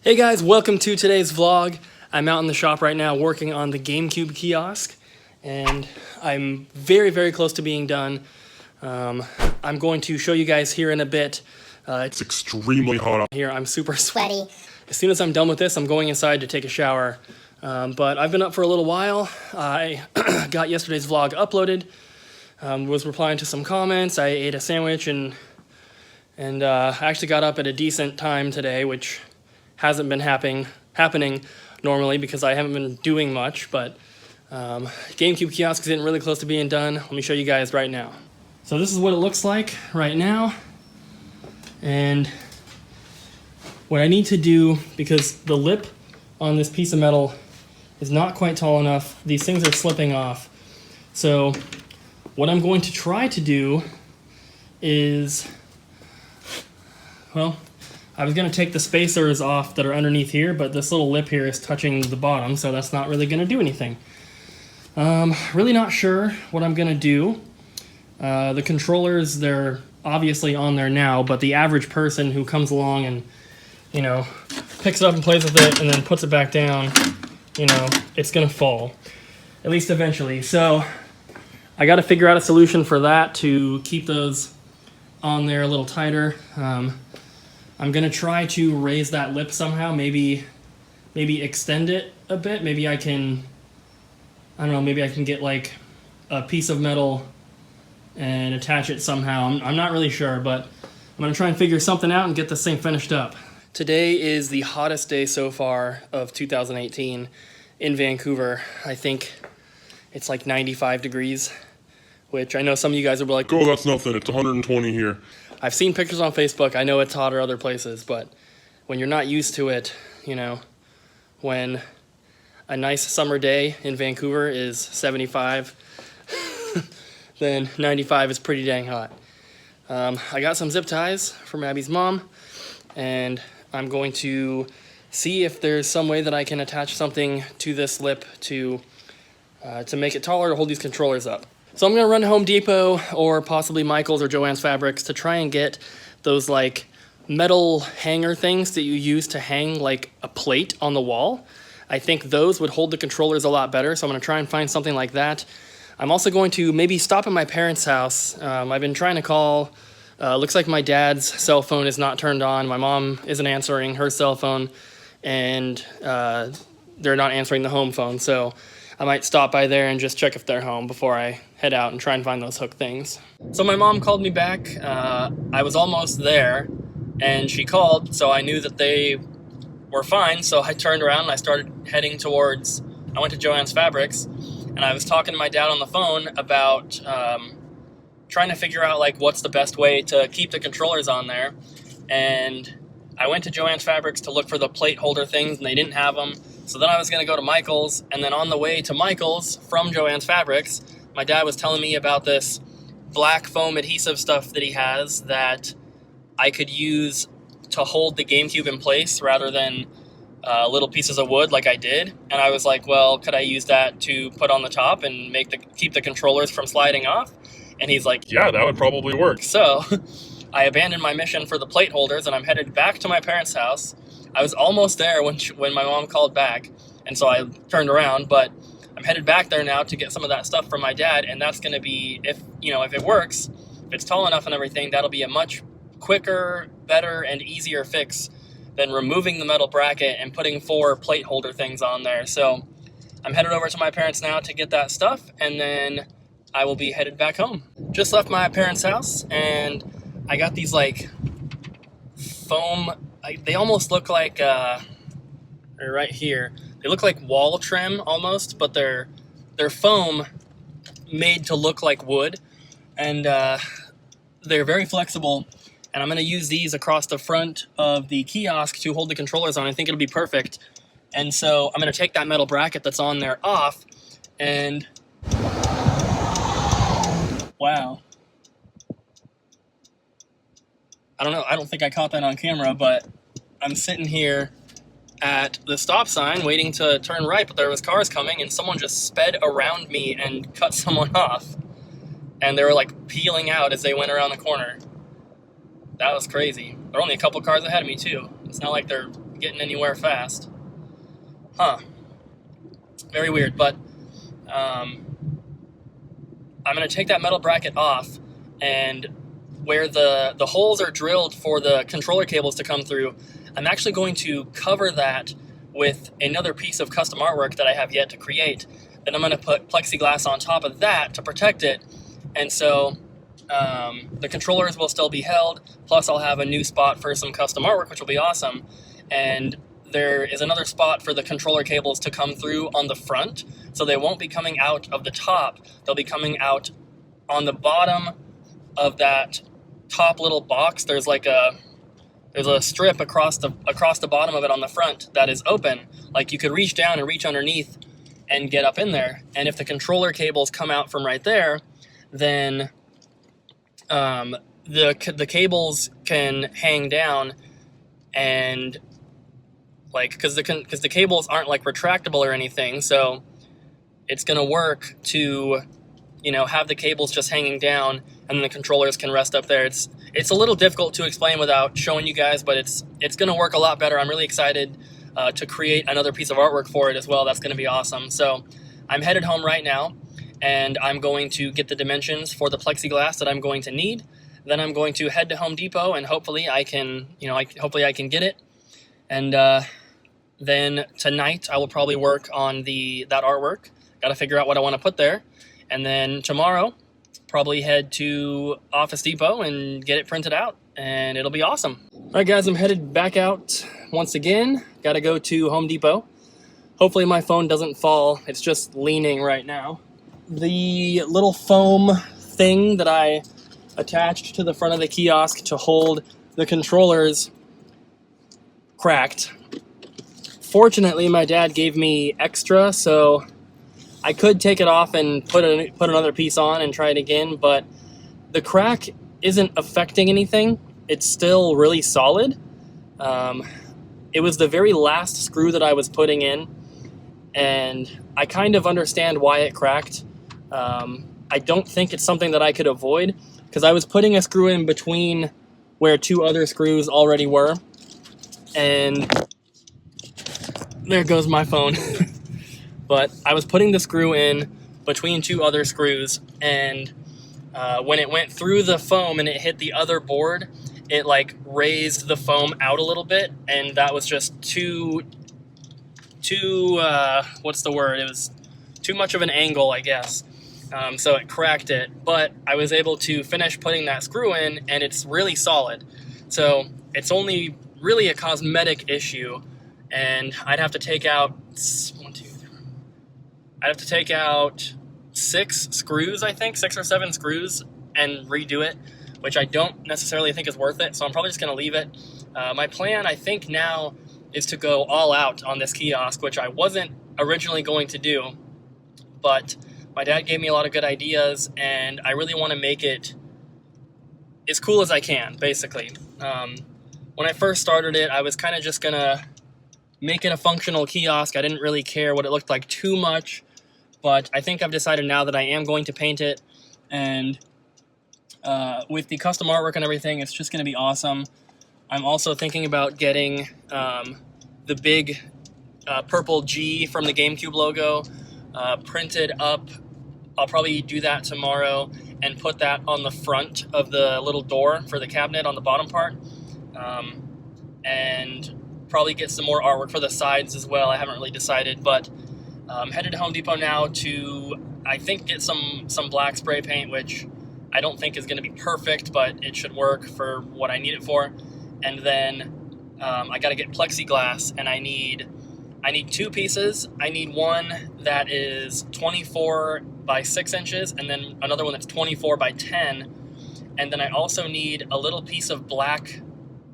Hey guys, welcome to today's vlog. I'm out in the shop right now working on the Gamecube Kiosk, and I'm very close to being done. I'm going to show you guys here in a bit. It's extremely hot out here. I'm super sweaty. As soon as I'm done with this, I'm going inside to take a shower. But I've been up for a little while. I got yesterday's vlog uploaded, was replying to some comments. I ate a sandwich and I actually got up at a decent time today, which hasn't been happening normally because I haven't been doing much, but Gamecube Kiosk is getting really close to being done. Let me show you guys right now. So this is what it looks like right now, and what I need to do, because the lip on this piece of metal is not quite tall enough, these things are slipping off. So what I'm going to try to do is, well, I was going to take the spacers off that are underneath here, but this little lip here is touching the bottom, so that's not really going to do anything. Really not sure what I'm going to do. The controllers, they're obviously on there now, but the average person who comes along and, you know, picks it up and plays with it and then puts it back down, you know, it's going to fall, at least eventually. So I got to figure out a solution for that to keep those on there a little tighter. I'm going to try to raise that lip somehow, maybe extend it a bit. Maybe I can, I don't know, maybe I can get like a piece of metal and attach it somehow. I'm not really sure, but I'm going to try and figure something out and get this thing finished up. Today is the hottest day so far of 2018 in Vancouver. I think it's like 95 degrees, which I know some of you guys will be like, oh, that's nothing, it's 120 here. I've seen pictures on Facebook. I know it's hotter other places, but when you're not used to it, you know, when a nice summer day in Vancouver is 75, then 95 is pretty dang hot. I got some zip ties from Abby's mom, and I'm going to see if there's some way that I can attach something to this lip to make it taller to hold these controllers up. So I'm going to run to Home Depot or possibly Michael's or Joann's Fabrics to try and get those like metal hanger things that you use to hang like a plate on the wall. I think those would hold the controllers a lot better, so I'm going to try and find something like that. I'm also going to maybe stop at my parents' house. I've been trying to call. Looks like my dad's cell phone is not turned on. My mom isn't answering her cell phone, and they're not answering the home phone. So I might stop by there and just check if they're home before I head out and try and find those hook things. So my mom called me back. I was almost there, and she called, so I knew that they were fine. So I turned around and I started heading towards, I went to Joann's Fabrics, and I was talking to my dad on the phone about trying to figure out like what's the best way to keep the controllers on there. And I went to Joann's Fabrics to look for the plate holder things, and they didn't have them. So then I was going to go to Michael's, and then on the way to Michael's from Joann's Fabrics, my dad was telling me about this black foam adhesive stuff that he has that I could use to hold the GameCube in place rather than little pieces of wood like I did. And I was like, well, could I use that to put on the top and keep the controllers from sliding off? And he's like, yeah, that would probably work. So I abandoned my mission for the plate holders, and I'm headed back to my parents' house. I was almost there when my mom called back, and so I turned around, but I'm headed back there now to get some of that stuff from my dad, and that's going to be, if it works, if it's tall enough and everything, that'll be a much quicker, better, and easier fix than removing the metal bracket and putting 4 plate holder things on there. So I'm headed over to my parents now to get that stuff, and then I will be headed back home. Just left my parents' house, and I got these like foam, they almost look like, right here, they look like wall trim almost, but they're foam made to look like wood, and they're very flexible, and I'm going to use these across the front of the kiosk to hold the controllers on. I think it'll be perfect. And so I'm going to take that metal bracket that's on there off, and wow. I don't know, I don't think I caught that on camera, but I'm sitting here at the stop sign waiting to turn right, but there was cars coming, and someone just sped around me and cut someone off. And they were like peeling out as they went around the corner. That was crazy. There were only a couple cars ahead of me too. It's not like they're getting anywhere fast. Huh. Very weird, but I'm going to take that metal bracket off, and where the holes are drilled for the controller cables to come through, I'm actually going to cover that with another piece of custom artwork that I have yet to create. Then I'm going to put plexiglass on top of that to protect it, and so the controllers will still be held, plus I'll have a new spot for some custom artwork, which will be awesome. And there is another spot for the controller cables to come through on the front, so they won't be coming out of the top. They'll be coming out on the bottom of that top little box. There's a strip across the bottom of it on the front that is open. Like, you could reach down and reach underneath and get up in there. And if the controller cables come out from right there, then the cables can hang down, and like, because the cables aren't like retractable or anything, so it's gonna work to, you know, have the cables just hanging down, and then the controllers can rest up there. It's a little difficult to explain without showing you guys, but it's gonna work a lot better. I'm really excited to create another piece of artwork for it as well. That's gonna be awesome. So I'm headed home right now, and I'm going to get the dimensions for the plexiglass that I'm going to need. Then I'm going to head to Home Depot, and hopefully I can get it. And then tonight I will probably work on that artwork. Got to figure out what I want to put there. And then tomorrow, probably head to Office Depot and get it printed out, and it'll be awesome. All right, guys, I'm headed back out once again. Got to go to Home Depot. Hopefully my phone doesn't fall. It's just leaning right now. The little foam thing that I attached to the front of the kiosk to hold the controllers cracked. Fortunately, my dad gave me extra, so I could take it off and put another piece on and try it again, but the crack isn't affecting anything. It's still really solid. It was the very last screw that I was putting in, and I kind of understand why it cracked. I don't think it's something that I could avoid, because I was putting a screw in between where two other screws already were, and there goes my phone. But I was putting the screw in between two other screws, and when it went through the foam and it hit the other board, it like raised the foam out a little bit, and that was just too what's the word? It was too much of an angle, I guess. So it cracked it, but I was able to finish putting that screw in, and it's really solid. So it's only really a cosmetic issue, and I'd have to take out 6 screws, I think, 6 or 7 screws, and redo it, which I don't necessarily think is worth it, so I'm probably just going to leave it. My plan, I think, now is to go all out on this kiosk, which I wasn't originally going to do, but my dad gave me a lot of good ideas, and I really want to make it as cool as I can, basically. When I first started it, I was kind of just going to make it a functional kiosk. I didn't really care what it looked like too much, but I think I've decided now that I am going to paint it, and with the custom artwork and everything, it's just going to be awesome. I'm also thinking about getting the big purple G from the GameCube logo printed up. I'll probably do that tomorrow and put that on the front of the little door for the cabinet on the bottom part, and probably get some more artwork for the sides as well. I haven't really decided, but I'm headed to Home Depot now to, I think, get some black spray paint, which I don't think is going to be perfect, but it should work for what I need it for. And then I got to get plexiglass, and I need 2 pieces. I need one that is 24 by 6 inches, and then another one that's 24 by 10. And then I also need a little piece of black,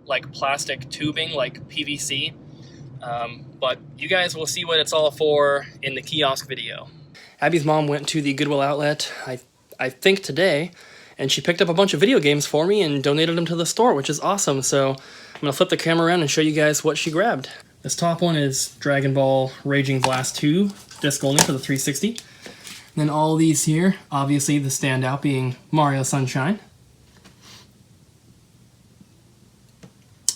like plastic tubing, like PVC. But you guys will see what it's all for in the kiosk video. Abby's mom went to the Goodwill outlet, I think today, and she picked up a bunch of video games for me and donated them to the store, which is awesome. So I'm going to flip the camera around and show you guys what she grabbed. This top one is Dragon Ball Raging Blast 2, disc only for the 360. And then all these here, obviously the standout being Mario Sunshine.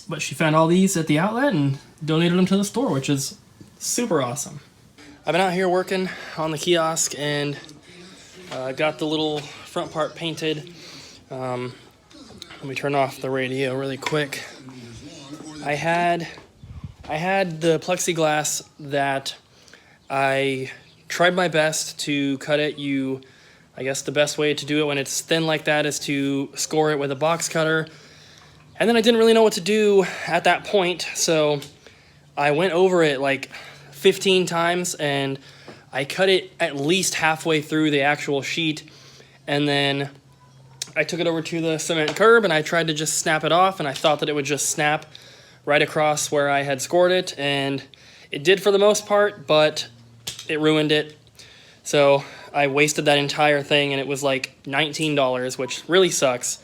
But she found all these at the outlet, and donated them to the store, which is super awesome. I've been out here working on the kiosk and got the little front part painted. Let me turn off the radio really quick. I had the plexiglass that I tried my best to cut it. I guess the best way to do it when it's thin like that is to score it with a box cutter. And then I didn't really know what to do at that point, so I went over it like 15 times and I cut it at least halfway through the actual sheet, and then I took it over to the cement curb and I tried to just snap it off, and I thought that it would just snap right across where I had scored it, and it did for the most part, but it ruined it. So I wasted that entire thing, and it was like $19, which really sucks.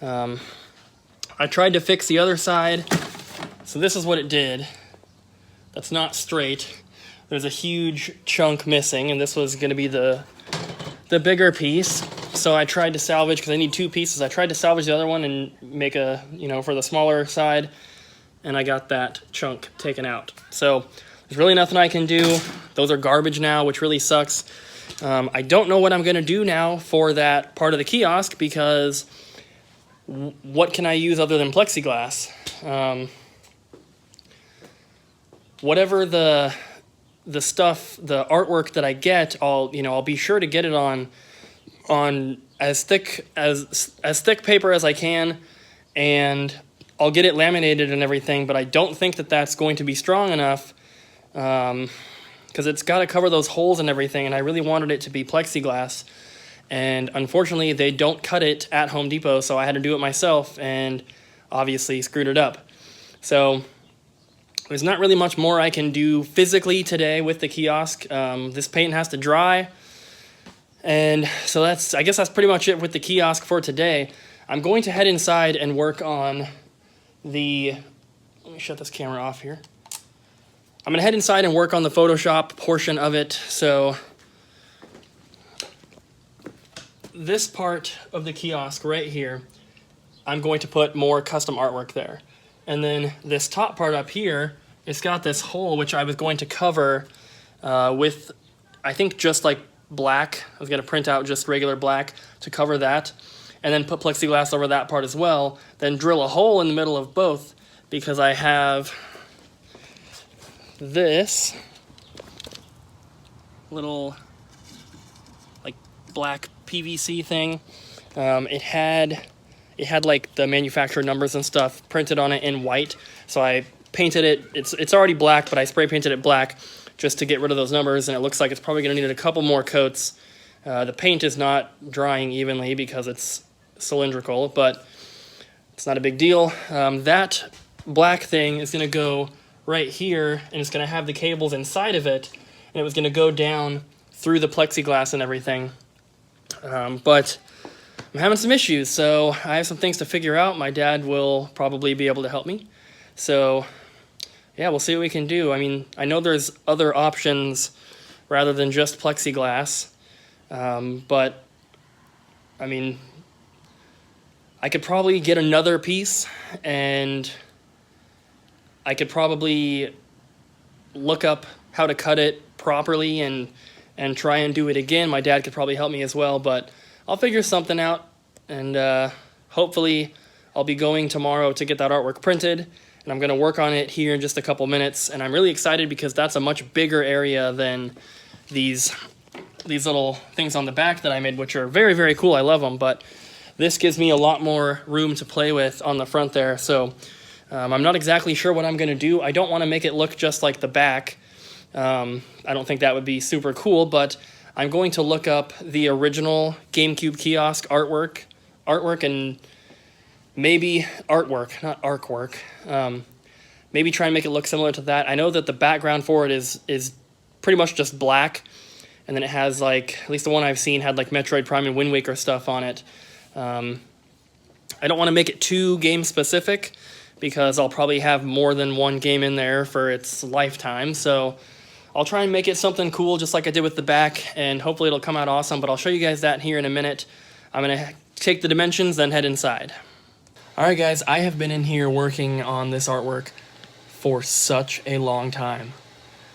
I tried to fix the other side, so this is what it did. That's not straight. There's a huge chunk missing, and this was going to be the bigger piece. So I tried to salvage, because I need two pieces, I tried to salvage the other one and make a, for the smaller side, and I got that chunk taken out. So there's really nothing I can do. Those are garbage now, which really sucks. I don't know what I'm going to do now for that part of the kiosk, because what can I use other than plexiglass? Whatever the stuff, the artwork that I get, I'll be sure to get it on as thick paper as I can, and I'll get it laminated and everything. But I don't think that that's going to be strong enough, because it's got to cover those holes and everything, and I really wanted it to be plexiglass. And unfortunately, they don't cut it at Home Depot, so I had to do it myself, and obviously screwed it up. So there's not really much more I can do physically today with the kiosk. This paint has to dry, and so I guess that's pretty much it with the kiosk for today. I'm going to head inside and work on let me shut this camera off here. I'm going to head inside and work on the Photoshop portion of it. So this part of the kiosk right here, I'm going to put more custom artwork there. And then this top part up here, it's got this hole which I was going to cover with, I think, just like black. I was going to print out just regular black to cover that, and then put plexiglass over that part as well, then drill a hole in the middle of both, because I have this little like black PVC thing. It had like the manufacturer numbers and stuff printed on it in white, so I painted it. It's already black, but I spray painted it black just to get rid of those numbers, and it looks like it's probably going to need a couple more coats. The paint is not drying evenly because it's cylindrical, but it's not a big deal. That black thing is going to go right here, and it's going to have the cables inside of it, and it was going to go down through the plexiglass and everything. But I'm having some issues, so I have some things to figure out. My dad will probably be able to help me. So yeah, we'll see what we can do. I mean, I know there's other options rather than just plexiglass, but I mean, I could probably get another piece, and I could probably look up how to cut it properly and try and do it again. My dad could probably help me as well, but I'll figure something out, and hopefully I'll be going tomorrow to get that artwork printed, and I'm going to work on it here in just a couple minutes. And I'm really excited because that's a much bigger area than these little things on the back that I made, which are very, very cool. I love them, but this gives me a lot more room to play with on the front there. So I'm not exactly sure what I'm going to do. I don't want to make it look just like the back. I don't think that would be super cool, but I'm going to look up the original GameCube Kiosk artwork and maybe artwork, not artwork. Maybe try and make it look similar to that. I know that the background for it is pretty much just black, and then it has, like, at least the one I've seen had like Metroid Prime and Wind Waker stuff on it. I don't want to make it too game specific, because I'll probably have more than one game in there for its lifetime. So I'll try and make it something cool, just like I did with the back, and hopefully it'll come out awesome. But I'll show you guys that here in a minute. I'm going to take the dimensions, then head inside. Alright guys, I have been in here working on this artwork for such a long time.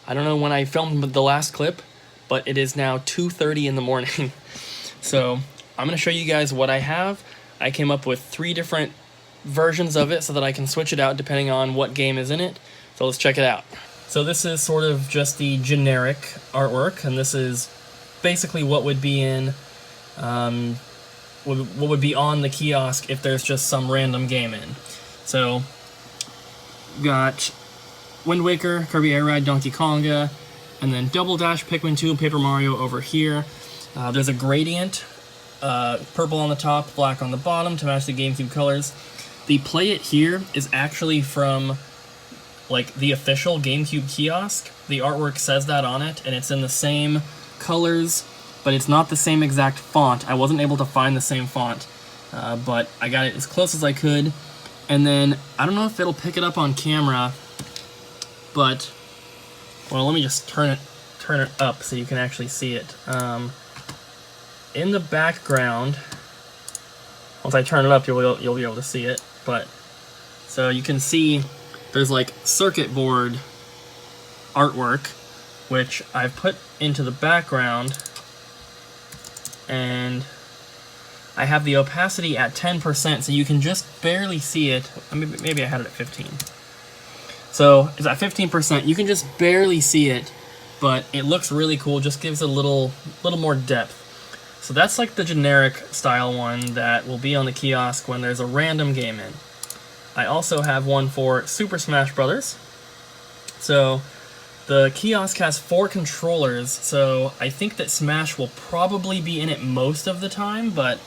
I don't know when I filmed the last clip, but it is now 2:30 in the morning. So I'm going to show you guys what I have. I came up with 3 different versions of it so that I can switch it out depending on what game is in it. So let's check it out. So this is sort of just the generic artwork, and this is basically what would be in, what would be on the kiosk if there's just some random game in. So, got Wind Waker, Kirby Air Ride, Donkey Konga, and then Double Dash, Pikmin 2, Paper Mario over here. There's a gradient, purple on the top, black on the bottom to match the GameCube colors. The Play It Here is actually from like the official GameCube Kiosk. The artwork says that on it, and it's in the same colors, but it's not the same exact font. I wasn't able to find the same font, but I got it as close as I could. And then, I don't know if it'll pick it up on camera, but, well, let me just turn it up so you can actually see it. In the background, once I turn it up, you'll be able to see it, but, so you can see there's like circuit board artwork, which I've put into the background, and I have the opacity at 10%, so you can just barely see it. Maybe I had it at 15. So it's at 15%. You can just barely see it, but it looks really cool. Just gives it a little more depth. So that's like the generic style one that will be on the kiosk when there's a random game in. I also have one for Super Smash Brothers. So the kiosk has 4 controllers, so I think that Smash will probably be in it most of the time, but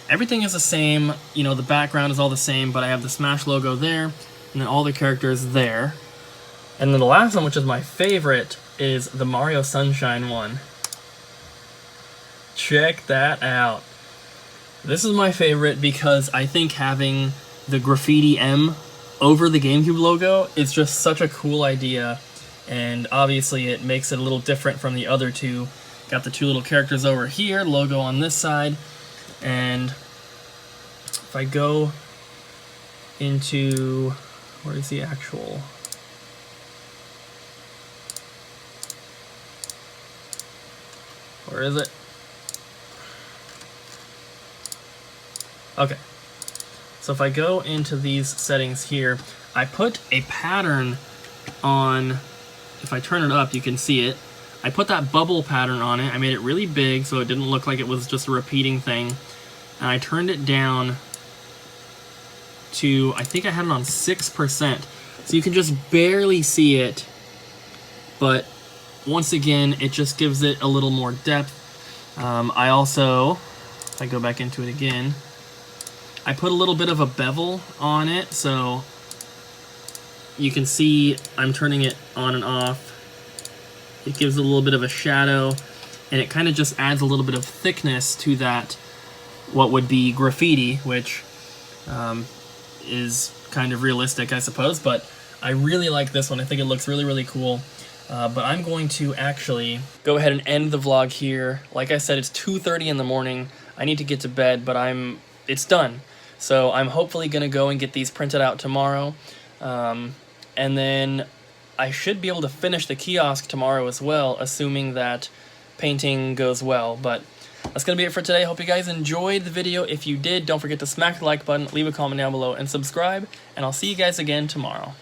everything is the same. You know, the background is all the same, but I have the Smash logo there, and then all the characters there. And then the last one, which is my favorite, is the Mario Sunshine one. Check that out. This is my favorite because I think having the graffiti M over the GameCube logo is just such a cool idea, and obviously it makes it a little different from the other two. Got the 2 little characters over here, logo on this side, and if I go into, where is the actual, where is it? Okay. So if I go into these settings here, I put a pattern on, if I turn it up, you can see it. I put that bubble pattern on it. I made it really big so it didn't look like it was just a repeating thing. And I turned it down to, I think I had it on 6%. So you can just barely see it. But once again, it just gives it a little more depth. I also, if I go back into it again, I put a little bit of a bevel on it, so you can see I'm turning it on and off. It gives it a little bit of a shadow, and it kind of just adds a little bit of thickness to that, what would be graffiti, which is kind of realistic, I suppose, but I really like this one. I think it looks really, really cool. But I'm going to actually go ahead and end the vlog here. Like I said, it's 2:30 in the morning. I need to get to bed, but it's done. So I'm hopefully going to go and get these printed out tomorrow. And then I should be able to finish the kiosk tomorrow as well, assuming that painting goes well. But that's going to be it for today. Hope you guys enjoyed the video. If you did, don't forget to smack the like button, leave a comment down below, and subscribe. And I'll see you guys again tomorrow.